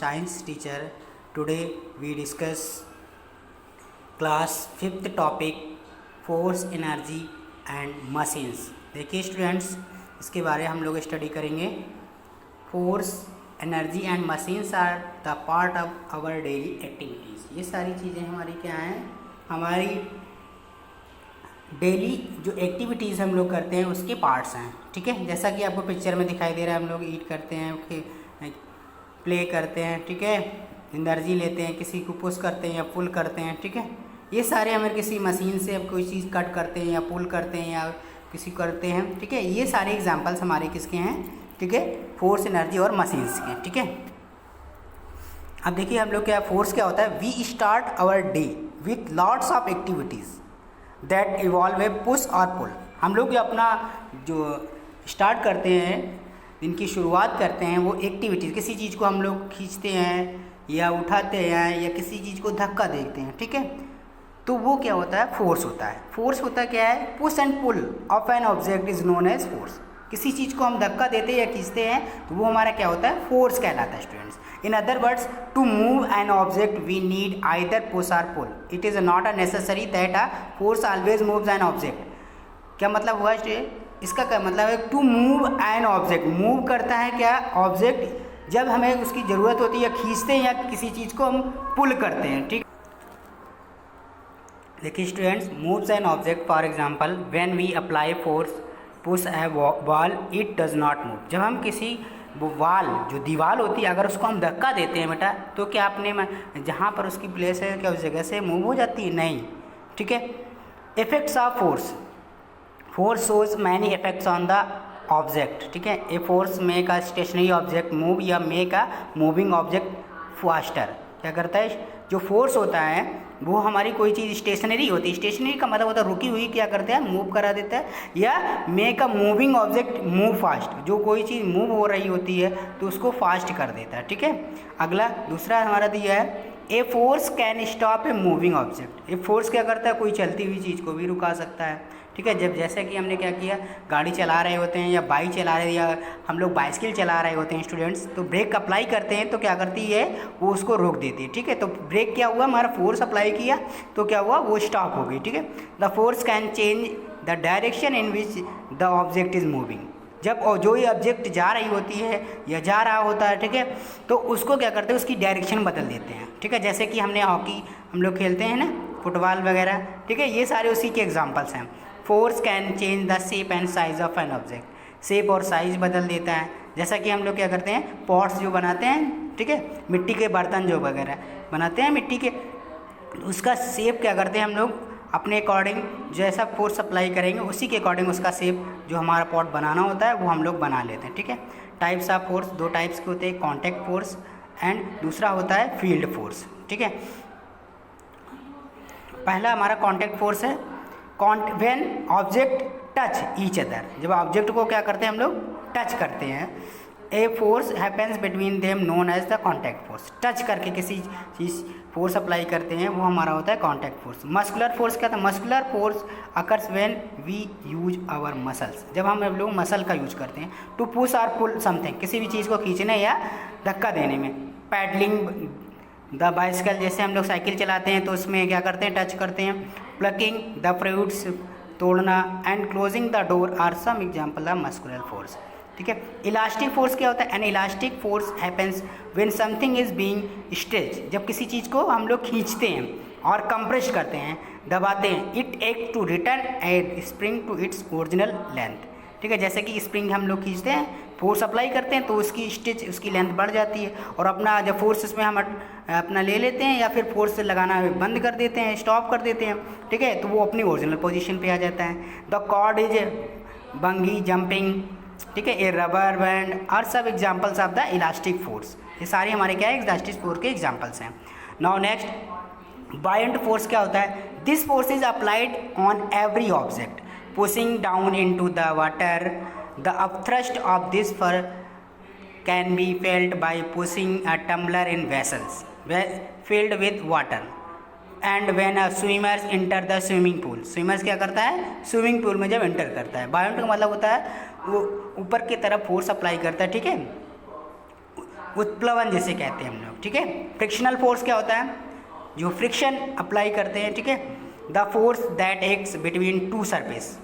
science teacher. Today we discuss class 5th topic force, energy and machines. देखिए students, इसके बारे में हम लोग स्टडी करेंगे. Force, energy and machines are the part of our daily activities. ये सारी चीज़ें हमारी क्या हैं, हमारी डेली जो एक्टिविटीज़ हम लोग करते हैं उसके पार्ट्स हैं. ठीक है, जैसा कि आपको पिक्चर में दिखाई दे रहा है, हम लोग ईट करते हैं, प्ले करते हैं, ठीक है, एनर्जी लेते हैं, किसी को पुश करते हैं या पुल करते हैं. ठीक है, ये सारे हमें किसी मशीन से अब कोई चीज़ कट करते हैं या पुल करते हैं या किसी करते हैं. ठीक है, ये सारे एग्जांपल्स हमारे किसके हैं. ठीक है, फोर्स, एनर्जी और मशीन्स के. ठीक है, अब देखिए हम लोग क्या, फोर्स क्या होता है. We start our day with lots of activities that involve a push और पुल. हम लोग अपना जो स्टार्ट करते हैं, इनकी शुरुआत करते हैं, वो एक्टिविटीज़, किसी चीज़ को हम लोग खींचते हैं या उठाते हैं या किसी चीज़ को धक्का देते हैं. ठीक है, तो वो क्या होता है, फोर्स होता है. फोर्स होता क्या है, push and pull of an object is known as force. किसी चीज़ को हम धक्का देते हैं या खींचते हैं तो वो हमारा क्या होता है, फोर्स कहलाता है students. In other words, to move an object we need either push और pull. It is not a necessary that a force always moves an object. क्या मतलब हुआ स्टूडेंट, इसका क्या मतलब है, to move an object, move करता है क्या ऑब्जेक्ट, जब हमें उसकी ज़रूरत होती है या खींचते हैं या किसी चीज़ को हम पुल करते हैं. ठीक, देखिए students, moves an object for example when we apply force push a ball it does not move. जब हम किसी वॉल, जो दीवार होती है, अगर उसको हम धक्का देते हैं बेटा, तो क्या अपने जहाँ पर उसकी प्लेस है क्या उस जगह से मूव हो जाती है, नहीं. ठीक है, effects of force. Force shows many effects on the object. ठीक है, a force make a stationary object move या make a moving object faster. क्या करता है, जो फोर्स होता है वो हमारी कोई चीज़ स्टेशनरी होती है, स्टेशनरी का मतलब होता है रुकी हुई, क्या करते हैं, मूव करा देता है, या make a moving object move fast, जो कोई चीज़ मूव हो रही होती है तो उसको फास्ट कर देता है. ठीक है, अगला दूसरा हमारा दिया है, a force can stop a moving object. A force क्या करता है, कोई चलती हुई चीज़ को भी रुका सकता है. ठीक है, जब जैसे कि हमने क्या किया, गाड़ी चला रहे होते हैं या बाइक चला रहे, या हम लोग बाइसिकल चला रहे होते हैं स्टूडेंट्स, तो ब्रेक अप्लाई करते हैं तो क्या करती है, वो उसको रोक देती है. ठीक है, तो ब्रेक क्या हुआ, हमारा फोर्स अप्लाई किया तो क्या हुआ, वो स्टॉप हो गई. ठीक है, the force can change the direction in which the object is moving. जब जो ये ऑब्जेक्ट जा रही होती है या जा रहा होता है, ठीक है, तो उसको क्या करते हैं, उसकी डायरेक्शन बदल देते हैं. ठीक है, जैसे कि हमने हॉकी हम लोग खेलते हैं ना, फुटबॉल वगैरह. ठीक है, ये सारे उसी के एग्जांपल्स हैं. Force can change the shape and size of an object. Shape और साइज बदल देता है. जैसा कि हम लोग क्या करते हैं, पॉट्स जो बनाते हैं, ठीक है, मिट्टी के बर्तन जो वगैरह बनाते हैं मिट्टी के, उसका शेप क्या करते हैं हम लोग अपने अकॉर्डिंग, जैसा फोर्स अप्लाई करेंगे उसी के अकॉर्डिंग उसका शेप जो हमारा पॉट बनाना होता है वो हम लोग बना लेते हैं. ठीक है, टाइप्स ऑफ फोर्स, दो टाइप्स के होते हैं, कॉन्टैक्ट फोर्स एंड दूसरा होता है फील्ड फोर्स. ठीक है, पहला हमारा कॉन्टैक्ट फोर्स है, when object touch each other. जब ऑब्जेक्ट को क्या करते हैं हम लोग, टच करते हैं, a force happens between them known as the contact force. Touch करके किसी चीज़ फोर्स अप्लाई करते हैं वो हमारा होता है कॉन्टैक्ट फोर्स. मस्कुलर फोर्स क्या था, muscular force occurs when we use our muscles. जब हम लोग मसल का यूज करते हैं टू पुश और पुल समथिंग, किसी भी चीज़ को खींचने या धक्का देने में. पैडलिंग द बाइसिकल, जैसे हम लोग साइकिल चलाते हैं तो उसमें क्या करते हैं, टच करते हैं. प्लकिंग द फ्रूट्स, तोड़ना. And closing the door are some example of muscular force. ठीक है, इलास्टिक फोर्स क्या होता है, an elastic force happens when something is being stretched. जब किसी चीज़ को हम लोग खींचते हैं और कंप्रेस करते हैं, दबाते हैं, it act to return a spring to its original length. ठीक है, जैसे कि स्प्रिंग हम लोग खींचते हैं, फोर्स अप्लाई करते हैं तो उसकी स्टिच, उसकी लेंथ बढ़ जाती है, और अपना जब फोर्स इसमें हम अपना ले लेते हैं या फिर फोर्स से लगाना बंद कर देते हैं, स्टॉप कर देते हैं. ठीक है, तो वो अपनी ओरिजिनल पोजीशन पे आ जाता है. The cord is bungee jumping. ठीक है, a rubber band are some examples of the elastic force. ये सारे हमारे क्या है, इलास्टिक फोर्स के एग्जाम्पल्स हैं. नाउ नेक्स्ट, बायंट फोर्स क्या होता है, this force is applied on every object pushing down into the water. The upthrust of this can be felt by pushing a tumbler in vessels filled with water. And when a swimmers enter the swimming pool, swimmers क्या करता है, swimming pool में जब enter करता है, बायोंट का मतलब होता है वो ऊपर की तरफ फोर्स अप्लाई करता है. ठीक है, उत्प्लवन जिसे कहते हैं हम लोग, ठीक है। फ्रिक्शनल फोर्स क्या होता है, जो फ्रिक्शन अप्लाई करते हैं, ठीक है। The force that acts between two surface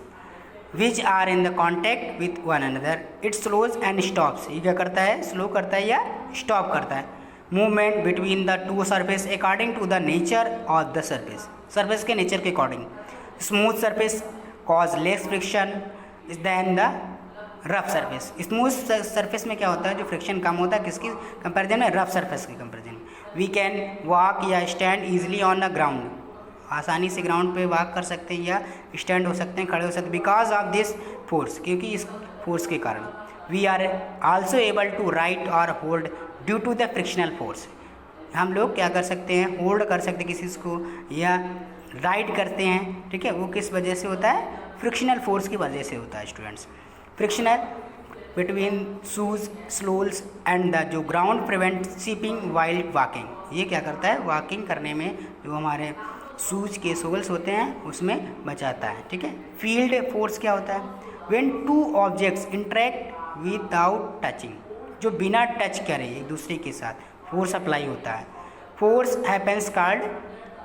which are in the contact with one another, it slows and stops, ये क्या करता है, स्लो करता है या स्टॉप करता है movement between the two surface according to the nature of the surface, surface के नेचर के according. Smooth surface cause less friction than the rough surface. Smooth surface में क्या होता है, जो फ्रिक्शन कम होता है किसकी कंपैरिजन में, रफ सरफेस की कंपैरिजन। वी कैन वॉक या stand easily on the ground, आसानी से ग्राउंड पे वॉक कर सकते हैं या स्टैंड हो सकते हैं, खड़े हो सकते हैं, बिकॉज ऑफ दिस फोर्स, क्योंकि इस फोर्स के कारण। We are also able to write और hold due to the frictional force, हम लोग क्या कर सकते हैं, होल्ड कर सकते हैं किसी चीज़ को या राइट करते हैं, ठीक है। वो किस वजह से होता है, फ्रिक्शनल फोर्स की वजह से होता है students. Frictional between shoes soles and the जो ground prevent slipping while walking, ये क्या करता है, वॉकिंग करने में जो हमारे शूज के सोल्स होते हैं उसमें बचाता है, ठीक है। फील्ड फोर्स क्या होता है, when two objects interact without touching, जो बिना टच करे एक दूसरे के साथ फोर्स अप्लाई होता है, force happens called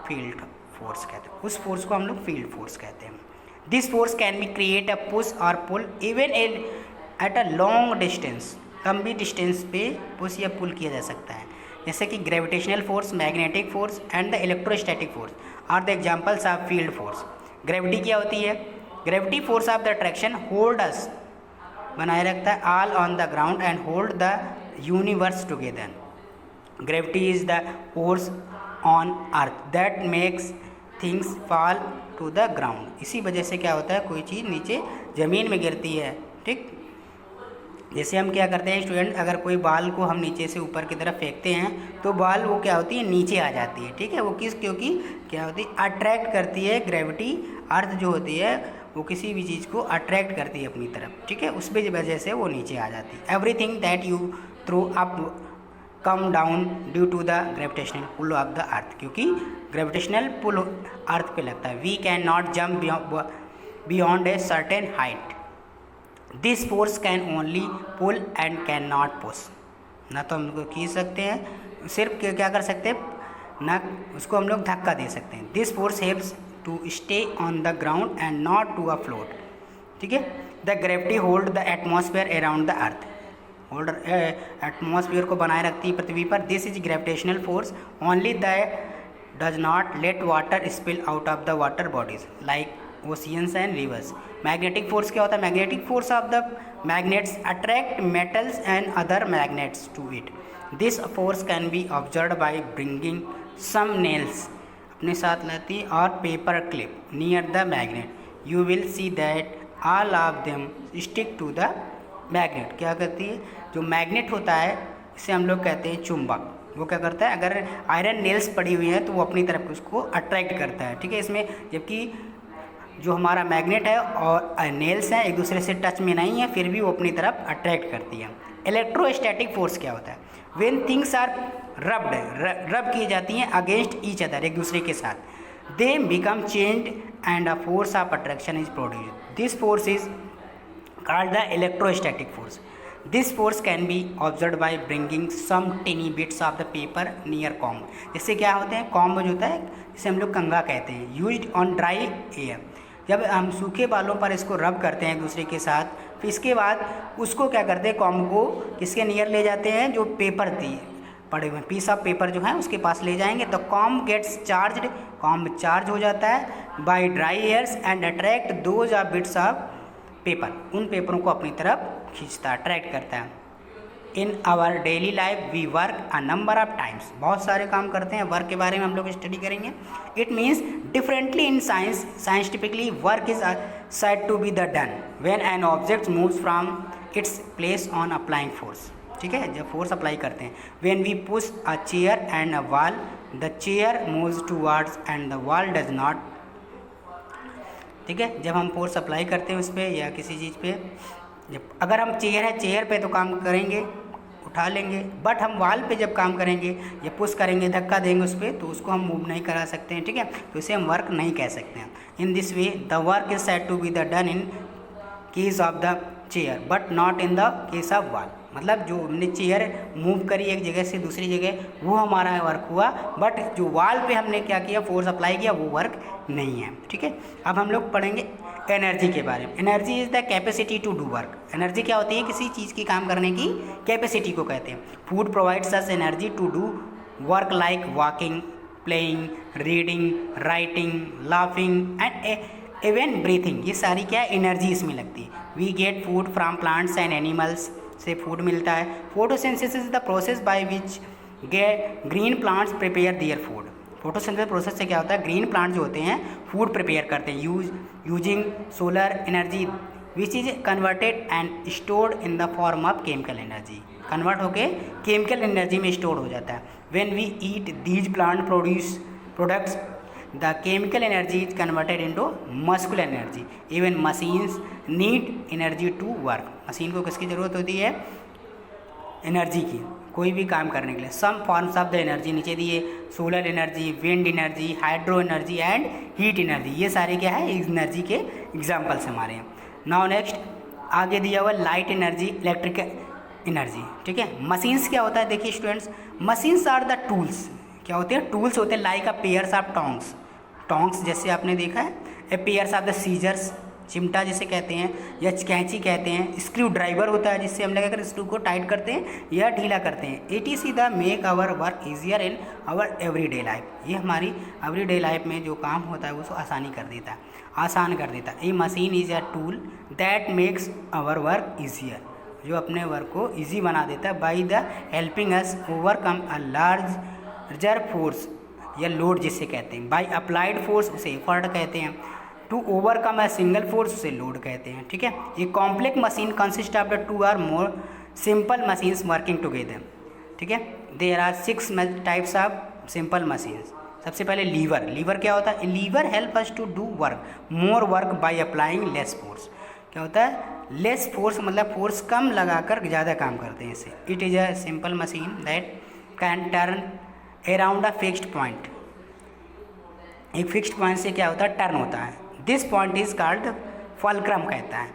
field force कहते हैं, उस फोर्स को हम लोग फील्ड फोर्स कहते हैं। This force can be create a push और pull even at a long distance, लंबी डिस्टेंस पे पुश या पुल किया जा सकता है, जैसे कि gravitational force, magnetic force and the electrostatic force are the examples of field force. Gravity क्या होती है, gravity force of the attraction hold us, बनाए रखता है all on the ground and hold the universe together. Gravity is the force on earth that makes things fall to the ground, इसी वजह से क्या होता है, कोई चीज़ नीचे ज़मीन में गिरती है, ठीक। जैसे हम क्या करते हैं स्टूडेंट, अगर कोई बॉल को हम नीचे से ऊपर की तरफ फेंकते हैं तो बॉल वो क्या होती है, नीचे आ जाती है, ठीक है। वो क्योंकि क्या होती है, अट्रैक्ट करती है, ग्रेविटी अर्थ जो होती है वो किसी भी चीज़ को अट्रैक्ट करती है अपनी तरफ, ठीक है, उस वजह से वो नीचे आ जाती है। Everything that you throw up come down due to the gravitational pull of the earth, क्योंकि ग्रेविटेशनल पुल अर्थ पे लगता है। We can not jump beyond a certain height, this force can only pull and can not push, ना तो हम लोग खींच सकते हैं, सिर्फ क्या कर सकते हैं, ना उसको हम लोग धक्का दे सकते हैं। This force helps to stay on the ground and not to a float, ठीक है। The gravity hold the atmosphere around the earth, hold atmosphere को बनाए रखती है पृथ्वी पर। This is gravitational force only that does not let water spill out of the water bodies like oceans and rivers. Magnetic force क्या होता है, magnetic force of the magnets attract metals and other magnets to it. This force can be observe by bringing some nails, अपने साथ लाती और paper clip near the magnet, you will see that all of them stick to the magnet. क्या करती है, जो magnet होता है इसे हम लोग कहते हैं चुंबक, वो क्या करता है, अगर आयरन नेल्स पड़ी हुई हैं तो वो अपनी तरफ उसको अट्रैक्ट करता है, ठीक है। इसमें जबकि जो हमारा मैग्नेट है और नेल्स हैं एक दूसरे से टच में नहीं है, फिर भी वो अपनी तरफ अट्रैक्ट करती है। इलेक्ट्रोस्टैटिक फोर्स क्या होता है, व्हेन थिंग्स आर रब की जाती हैं अगेंस्ट ईच अदर, एक दूसरे के साथ, they become changed and a force of attraction is produced. This force is called the electrostatic force. This force can be observed by bringing some tiny bits of the paper near comb. जैसे क्या होते हैं, comb जो होता है जिसे हम लोग कंघा कहते हैं, यूज्ड ऑन ड्राई एयर, जब हम सूखे बालों पर इसको रब करते हैं एक दूसरे के साथ, फिर इसके बाद उसको क्या करते हैं, कॉम्ब को किसके नियर ले जाते हैं, जो पेपर थी पड़े हुए पीस ऑफ पेपर जो है उसके पास ले जाएंगे, तो comb gets charged, comb charge हो जाता है by dry airs and attract those of bits of paper, उन पेपरों को अपनी तरफ खींचता है, अट्रैक्ट करता है। In our daily life we work a number of times, बहुत सारे काम करते हैं, वर्क के बारे में हम लोग स्टडी करेंगे। It means differently in science, scientifically work is said to be the done when an object moves from its place on applying force, ठीक है, जब फोर्स अप्लाई करते हैं। when we push a chair and a wall the chair moves towards and the wall does not, ठीक है, जब हम force apply करते हैं उस पर या किसी चीज़ पे, जब अगर हम चेयर है, चेयर पे तो काम करेंगे, उठा लेंगे, बट हम वाल पे जब काम करेंगे या पुश करेंगे, धक्का देंगे उस पर, तो उसको हम मूव नहीं करा सकते हैं, ठीक है, तो इसे हम वर्क नहीं कह सकते हैं। In this way the work is said to be the done in case of the chair but not in the case of wall. मतलब जो हमने चेयर मूव करी एक जगह से दूसरी जगह, वो हमारा वर्क हुआ, बट जो वॉल पे हमने क्या किया, फोर्स अप्लाई किया, वो वर्क नहीं है। ठीक है, अब हम लोग पढ़ेंगे एनर्जी के बारे में। Energy is the capacity to do work. Energy क्या होती है? किसी चीज़ की काम करने की कैपेसिटी को कहते हैं। Food provides us energy to do work like walking, playing, reading, writing, laughing and even breathing. ये सारी क्या है? एनर्जी इसमें लगती है। We get food from plants and animals, से फूड मिलता है। Photosynthesis is the process by which green plants prepare their food. Photosynthesis process से क्या होता है? ग्रीन प्लांट जो होते हैं फूड प्रिपेयर करते हैं using solar energy which is converted and stored in the form of chemical energy. Convert होके केमिकल एनर्जी में स्टोर हो जाता है। When we eat these plant products the chemical energy is converted into muscular energy. Even machines need energy to work. Machine को किसकी ज़रूरत होती है? एनर्जी की, कोई भी काम करने के लिए। Some forms of the energy नीचे दिए, solar energy, wind energy, hydro energy and heat energy. ये सारे क्या है? एनर्जी के एग्जाम्पल्स हमारे हैं। नाउ नेक्स्ट आगे दिया हुआ लाइट एनर्जी, इलेक्ट्रिक एनर्जी। ठीक है, मशीन्स क्या होता है? देखिए students, machines are the tools. क्या होते हैं? टूल्स होते हैं like a pairs of tongs. Tongs जैसे आपने देखा है, a pairs of the scissors, चिमटा जिसे कहते हैं, या कैंची कहते हैं। स्क्रू ड्राइवर होता है जिससे हम लोग अगर स्क्रू को टाइट करते हैं या ढीला करते हैं। It is the make our work easier in our everyday life. ये हमारी एवरीडे लाइफ में जो काम होता है उसको आसानी कर देता है, आसान कर देता है। A machine is a tool that makes our work easier, जो अपने वर्क को ईजी बना देता है। By the helping us overcome a larger force या लोड जिसे कहते हैं। बाई अप्लाइड फोर्स उसे एफर्ट कहते हैं। To overcome a single force उसे लोड कहते हैं। ठीक है, ये complex machine consist of the two or more simple machines working together. ठीक है, there are 6 types of simple machines. सबसे पहले लीवर। लीवर क्या होता है? Lever help us to do work more work by applying less force. क्या होता है? लेस फोर्स मतलब फोर्स कम लगाकर ज़्यादा काम करते हैं इससे। It is a simple machine that can turn around a fixed point. एक फिक्स्ड पॉइंट से क्या होता है? टर्न होता है। This point is called fulcrum कहता है।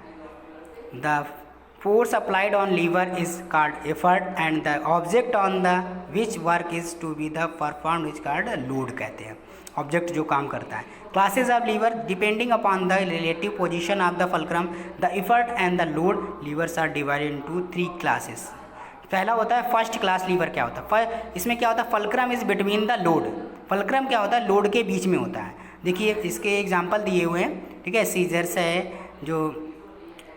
The force applied on lever is called effort and the object on the which work is to be the perform is called load कहते हैं। ऑब्जेक्ट जो काम करता है। Classes of lever depending upon the relative position of the fulcrum the effort and the load levers are divided into 3 classes. पहला होता है first class liver. क्या होता है? इसमें क्या होता है? Fulcrum is between the load. Fulcrum क्या होता है? लोड के बीच में होता है। देखिए इसके एग्जाम्पल दिए हुए हैं। ठीक है, सीजर्स है जो,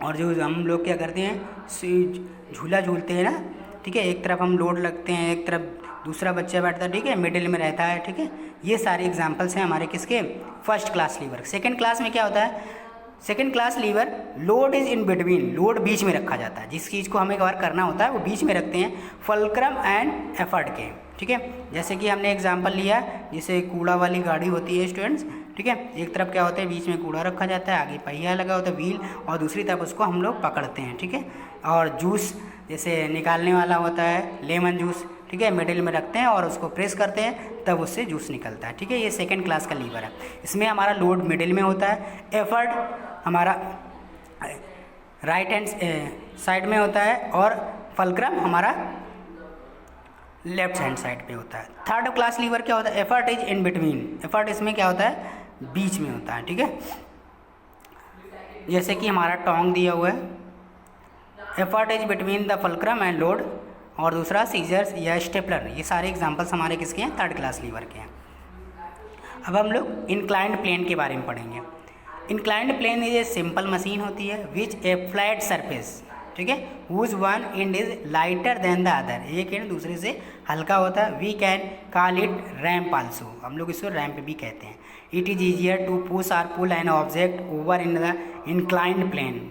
और जो हम लोग क्या करते हैं, झूला झूलते हैं ना। ठीक है, एक तरफ हम लोड लगते हैं, एक तरफ दूसरा बच्चा बैठता है। ठीक है, मिडिल में रहता है। ठीक है, ये सारे एग्जाम्पल्स हैं हमारे किसके? First class lever. Second class में क्या होता है? Second class lever load is in between. Load बीच में रखा जाता है। जिस चीज़ को हमें वर्क करना होता है वो बीच में रखते हैं, फल्क्रम एंड एफर्ट के। ठीक है, जैसे कि हमने एग्जांपल लिया, जैसे कूड़ा वाली गाड़ी होती है स्टूडेंट्स। ठीक है, एक तरफ क्या होता है? बीच में कूड़ा रखा जाता है, आगे पहिया लगा होता है व्हील, और दूसरी तरफ उसको हम लोग पकड़ते हैं। ठीक है, और जूस जैसे निकालने वाला होता है, लेमन जूस। ठीक है, मिडिल में रखते हैं और उसको प्रेस करते हैं, तब उससे जूस निकलता है। ठीक है, ये सेकेंड क्लास का लीवर है। इसमें हमारा लोड मिडिल में होता है, एफर्ट हमारा राइट हैंड साइड में होता है, और फल्क्रम हमारा लेफ्ट हैंड साइड पे होता है। थर्ड क्लास लीवर क्या होता है? Effort is in between. Effort इसमें क्या होता है? बीच में होता है। ठीक है, जैसे कि हमारा टोंग दिया हुआ है, effort is between the fulcrum and load, और दूसरा सीजर्स या स्टेपलर। ये सारे एग्जांपल्स हमारे किसके हैं? थर्ड क्लास लीवर के हैं। अब हम लोग इंक्लाइंड प्लेन के बारे में पढ़ेंगे। Inclined plane is a simple machine होती है विच ए फ्लैट सरफेस। ठीक है, whose one end is lighter than the other. एक एंड दूसरे से हल्का होता है। We can call it ramp also. हम लोग इसको रैम्प भी कहते हैं। It is easier to push or pull an object over in the inclined plane.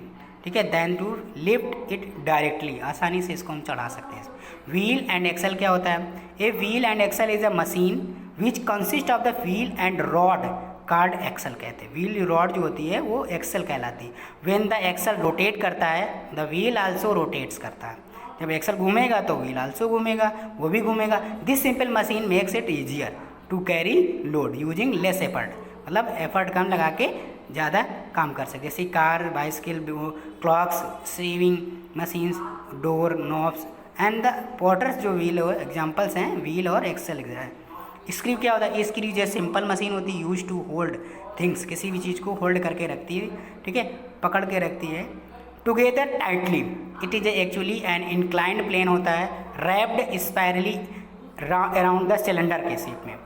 ठीक है, then to lift it directly. आसानी से इसको हम चढ़ा सकते हैं। व्हील एंड एक्सल क्या होता है? A wheel and axle is a machine which consist of the wheel and rod called axle कहते हैं। व्हील रॉड जो होती है वो एक्सल कहलाती है। व्हेन द एक्सल रोटेट करता है, द व्हील आल्सो रोटेट्स करता है। जब एक्सल घूमेगा तो व्हील आल्सो घूमेगा, वो भी घूमेगा। This simple machine makes it easier to carry load using less effort. मतलब एफर्ट कम लगा के ज़्यादा काम कर सके, जैसे car, bicycle, clocks, sewing machines, door, knobs and the porters जो व्हील और एग्जाम्पल्स हैं व्हील और एक्सेल है। स्क्रू क्या होता है? स्क्रू जैसे सिंपल मशीन होती है यूज टू होल्ड थिंग्स, किसी भी चीज़ को होल्ड करके रखती है, ठीक है, पकड़ के रखती है together tightly. It is actually an inclined plane होता है wrapped spirally around the cylinder के शेप में।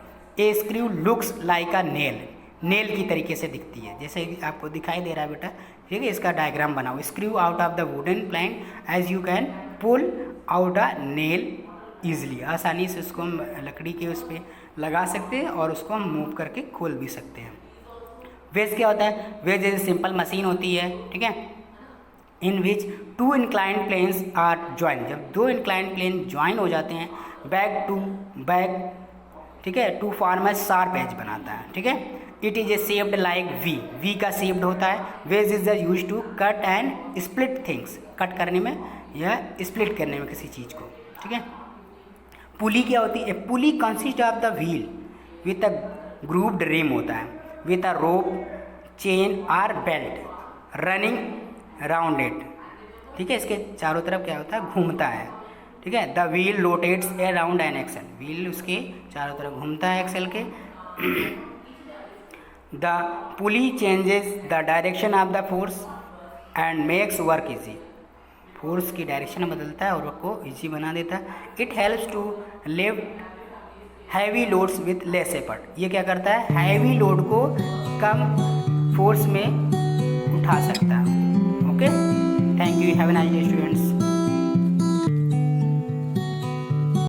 A screw looks like a nail की तरीके से दिखती है, जैसे आपको दिखाई दे रहा है बेटा, ठीक है। इसका डायग्राम बनाओ। Screw out of the wooden plank as you can pull out a nail easily, आसानी से उसको हम लकड़ी के उस पर लगा सकते हैं और उसको हम मूव करके खोल भी सकते हैं। वेज क्या होता है? वेज जैसे सिंपल मशीन होती है, ठीक है, in which two inclined planes are join. जब दो इंक्लाइंड प्लेन ज्वाइन हो जाते हैं बैक टू बैक, ठीक है, to form a sharp edge बनाता है, ठीक है। It is a shaped like V का शेप्ड होता है। Wedge is the use to cut and split things, cut करने में या स्प्लिट करने में किसी चीज़ को, ठीक है। पुली क्या होती है? Pulley consist of the wheel with a grooved rim होता है, विथ अ रोप, चेन और बेल्ट रनिंग अराउंड इट, ठीक है। इसके चारों तरफ क्या होता है? घूमता है, ठीक है। The wheel rotates around an axle, wheel उसके चारों तरफ घूमता है एक्सेल के। The pulley changes the direction of the force and makes work easy, force की डायरेक्शन बदलता है और वर्क को इजी बना देता है। It helps to lift heavy loads with less effort, ये क्या करता है? हैवी लोड को कम फोर्स में उठा सकता है। Okay, thank you, have a nice day students.